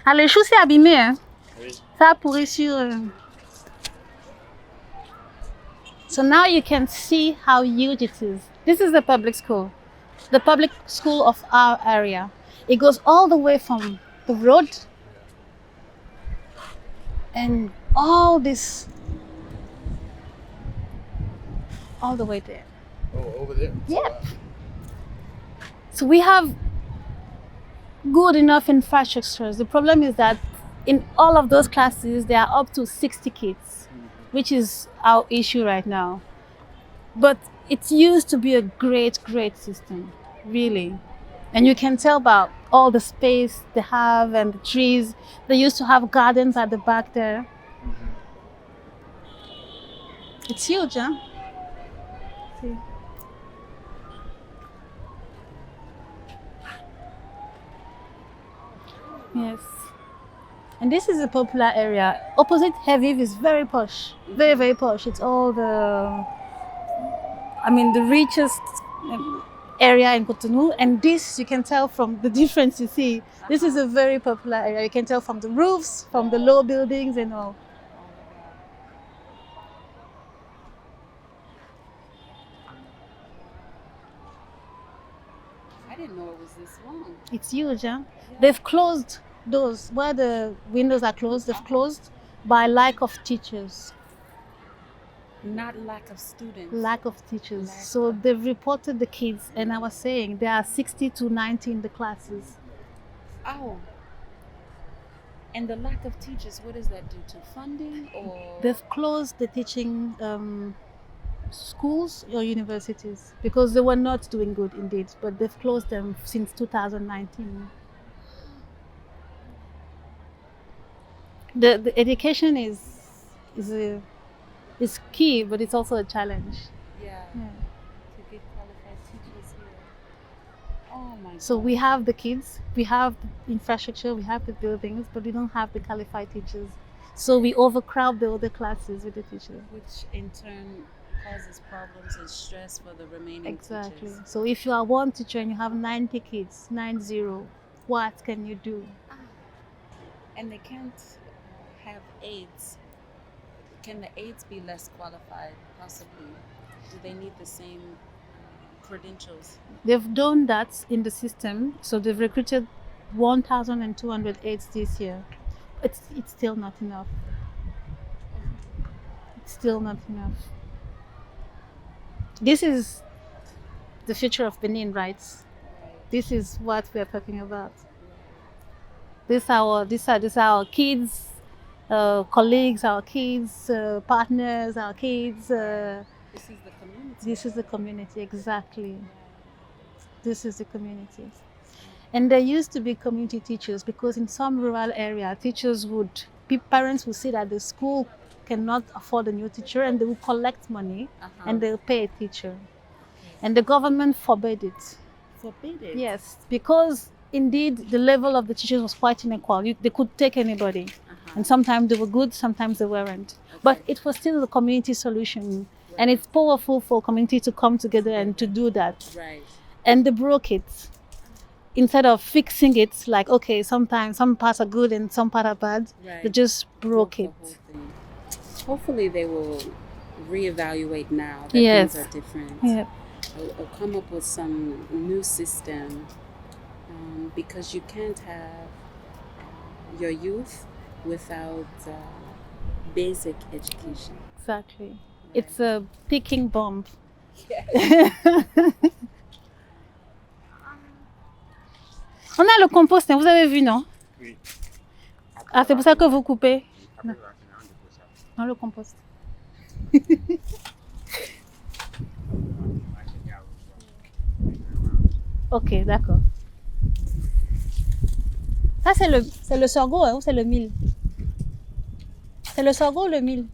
Ah, les choux, c'est abîmé, hein? Oui. Ça a pourri sur... So now you can see how huge it is. This is the public school of our area. It goes all the way from the road and all this, all the way there. Oh, over there? Yep. So we have good enough infrastructures. The problem is that in all of those classes, there are up to 60 kids, which is our issue right now. But it used to be a great system, really. And you can tell about all the space they have and the trees. They used to have gardens at the back there. It's huge, huh? See. Yes. And this is a popular area. Opposite Heviv is very posh. Very posh. It's all the richest area in Cotonou. And this, you can tell from the difference you see. This is a very popular area. You can tell from the roofs, from the low buildings and all. I didn't know it was this long. It's huge, huh? Yeah. They've closed those, where the windows are closed, they've closed by lack of teachers. Not lack of students. Lack of teachers. So they've reported the kids, and I was saying there are 60 to 90 in the classes. Oh. And the lack of teachers, what does that do to funding or? They've closed the teaching schools or universities because they were not doing good indeed, but they've closed them since 2019. The education is key, but it's also a challenge. Yeah. To get qualified teachers here. Oh my God. So we have the kids, we have the infrastructure, we have the buildings, but we don't have the qualified teachers. So we overcrowd the other classes with the teachers. Which in turn causes problems and stress for the remaining teachers. So if you are one teacher and you have 90 kids, 90, what can you do? And they can't have aides. Can the aides be less qualified, possibly? Do they need the same credentials? They've done that in the system. So they've recruited 1,200 aides this year. It's still not enough. It's still not enough. This is the future of Benin, right? This is what we are talking about. These are our kids, colleagues, our kids, partners, our kids. This is the community. This is the community, exactly. This is the community. And there used to be community teachers because in some rural area, parents would see that the school cannot afford a new teacher and they will collect money and they'll pay a teacher. And the government forbade it. Forbade it? Yes, because indeed the level of the teachers was quite unequal. They could take anybody. And sometimes they were good, sometimes they weren't. Okay. But it was still a community solution. Right. And it's powerful for community to come together and to do that. Right. And they broke it. Instead of fixing it, like, okay, sometimes some parts are good and some parts are bad, they just broke it. The whole thing. Hopefully they will reevaluate now that things are different. Yep. Or come up with some new system because you can't have your youth without basic education. Exactly. Right. It's a ticking bomb. Yes. On a le compost, vous avez vu, non? Oui. Ah, c'est pour ça que vous coupez? Non. Dans le compost. Ok, d'accord. Ça, c'est le sorgho, hein, ou c'est le mil? C'est le sorgho ou le mil?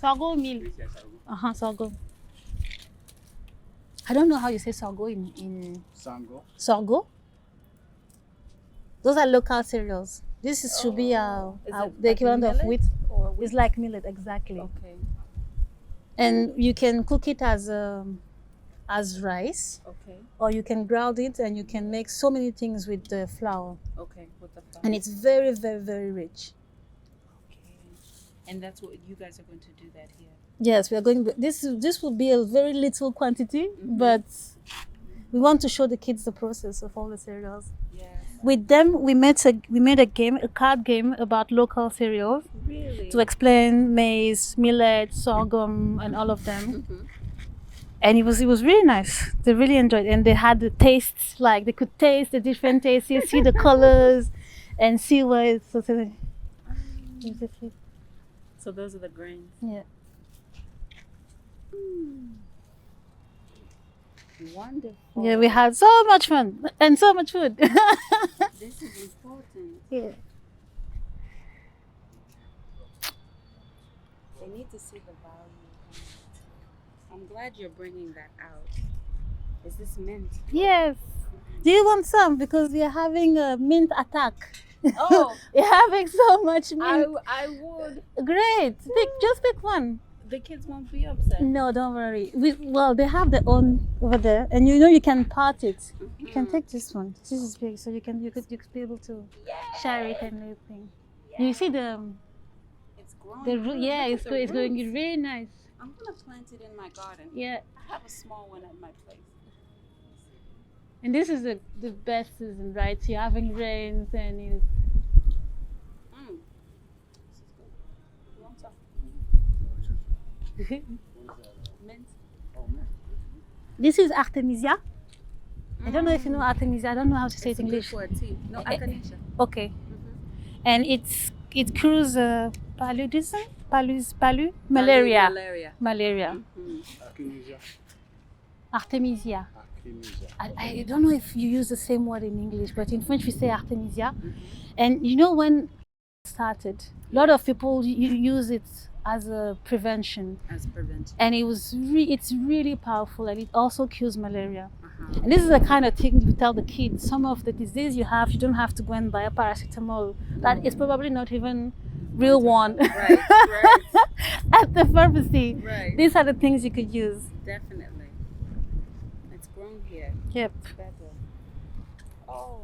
Sorgho ou mil? Sorgho. I don't know how you say sorgho in Sango. Sorgho? Those are local cereals. This should be the equivalent of wheat. It's like millet, exactly. Okay. And you can cook it as as rice, Okay. or you can ground it and you can make so many things with the flour. Okay. With the flour. And it's very, very, very rich. Okay. And that's what you guys are going to do that here. Yes, we are going. This will be a very little quantity, but we want to show the kids the process of all the cereals. Yes. With them, we made a game, a card game about local cereals Really? to explain maize, millet, sorghum, and all of them. And it was really nice. They really enjoyed it. And they had the tastes, like they could taste the different tastes, see the colors, and see what it's so So those are the grains. yeah. Wonderful. Yeah, we had so much fun and so much food. This is important. Yeah. They need to see the value. I'm glad you're bringing that out. Is this mint? Yes. Do you want some? Because we are having a mint attack. Oh, We're having so much mint. I would. Great. Just pick one. The kids won't be upset. No, don't worry. Well, they have their own over there, and you can part it. You can take this one. This is big, so you could be able to share it and everything. You see It's growing. it's going really nice. I'm gonna plant it in my garden. Yeah. I have a small one at my place. And this is the best season, right? You're having rains and it's You want some? Mint. This is Artemisia. I don't know if you know Artemisia. I don't know how to say it in English. For a tea. No, echinacea. Okay. And it cures paludism, malaria. Malaria. Artemisia. I don't know if you use the same word in English, but in French we say Artemisia. And you know when it started, a lot of people use it as a prevention. And it's really powerful, and it also cures malaria. And this is the kind of thing we tell the kids. Some of the disease you don't have to go and buy a paracetamol. That is probably not even real one. Right. At the pharmacy. Right. These are the things you could use. Definitely. It's grown here. Yep. It's better. Oh.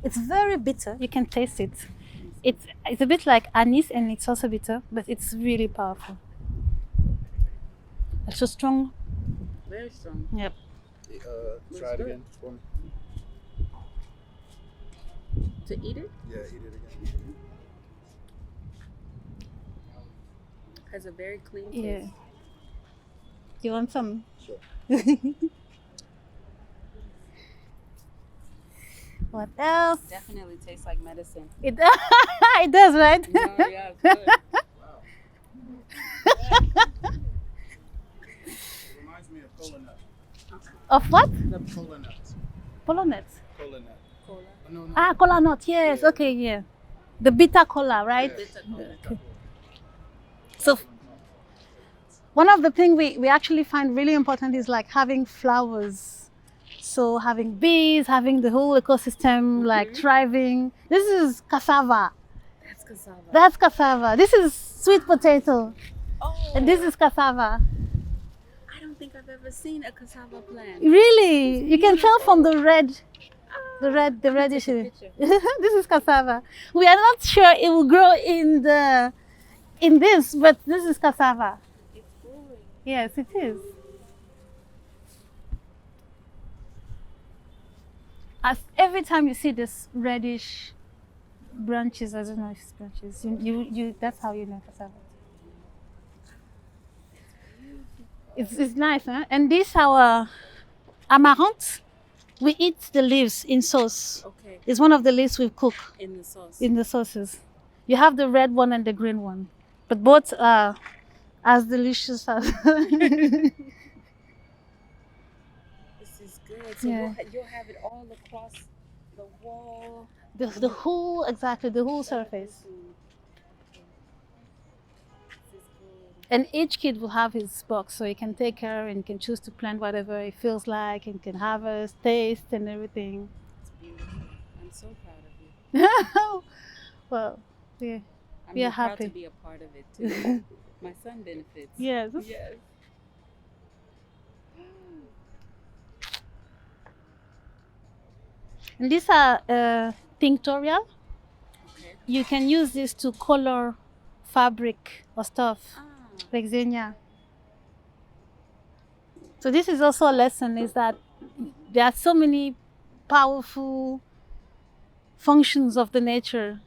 It's very bitter. You can taste it. It's a bit like anise, and it's also bitter, but it's really powerful. It's so strong. Very strong. Yep. Try it again for me. To eat it? Yeah, eat it again. Has a very clean taste. Yeah. Do you want some? Sure. What else? Definitely tastes like medicine. It does, right? No, yeah, it's good. Wow. It reminds me of cola nut. Of what? The cola nut. Polo nuts. Cola nut. Cola. Oh, no. Ah, cola nut. Yes. Yeah. Okay. Yeah. The bitter cola, right? Yeah. Bitter cola. Okay. So one of the things we actually find really important is like having flowers. So having bees, having the whole ecosystem like thriving. This is cassava. That's cassava. That's cassava. This is sweet potato. Oh. And this is cassava. I don't think I've ever seen a cassava plant. Really? You can tell from the reddish. Picture. This is cassava. We are not sure it will grow in this, but this is cassava. It's growing. Yes, it is. As every time you see this reddish branches, I don't know if it's branches, you that's how you know cassava. It's nice, huh? And this our amaranth, we eat the leaves in sauce. Okay. It's one of the leaves we cook In the sauce. in the sauces. You have the red one and the green one, but both are as delicious as. This is good. So Yeah. you'll have it all across the wall. the whole surface. This is good. And each kid will have his box, so he can take care and can choose to plant whatever he feels like, and can harvest, taste, and everything. It's beautiful. I'm so proud of you. Well, yeah. I'm We are proud happy. to be a part of it too. My son benefits. Yes. Yes. And these are tinctorial. Okay. You can use this to color fabric or stuff, Ah, like Xenia. So this is also a lesson, is that there are so many powerful functions of the nature.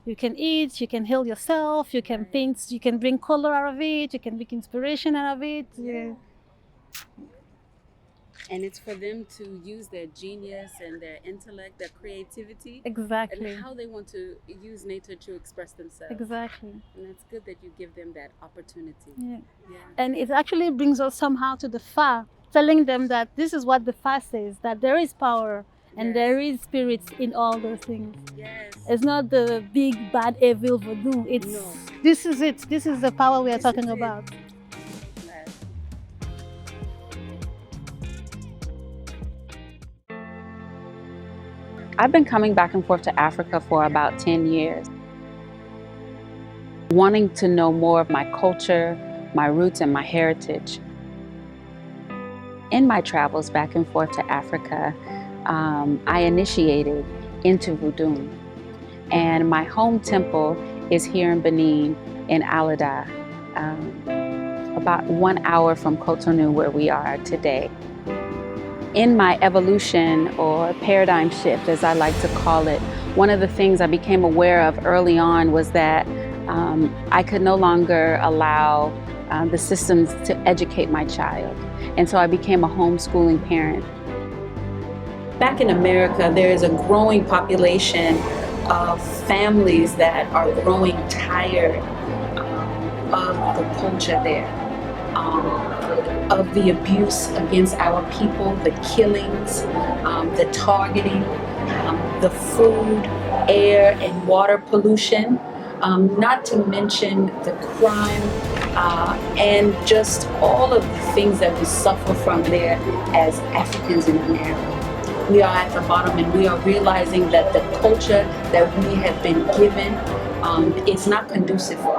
You can eat, you can heal yourself, you can paint, you can bring color out of it, you can make inspiration out of it. Yeah. and it's for them to use their genius and their intellect, their creativity, Exactly. and how they want to use nature to express themselves. Exactly. And it's good that you give them that opportunity. Yeah. Yeah. And it actually brings us somehow to the Fa, telling them that this is what the Fa says, that there is power and Yes. there is spirits in all those things. Yes. It's not the big bad evil voodoo. It's No. This is it. This is the power we are This talking is it. about. Yes. I've been coming back and forth to Africa for about 10 years, wanting to know more of my culture, my roots, and my heritage. In my travels back and forth to Africa, I initiated into voodoo. And my home temple is here in Benin, in Alada, about 1 hour from Cotonou, where we are today. In my evolution, or paradigm shift, as I like to call it, one of the things I became aware of early on was that I could no longer allow the systems to educate my child. And so I became a homeschooling parent. Back in America, there is a growing population of families that are growing tired of the culture there, of the abuse against our people, the killings, the targeting, the food, air, and water pollution, not to mention the crime, and just all of the things that we suffer from there as Africans in America. We are at the bottom, and we are realizing that the culture that we have been given is not conducive for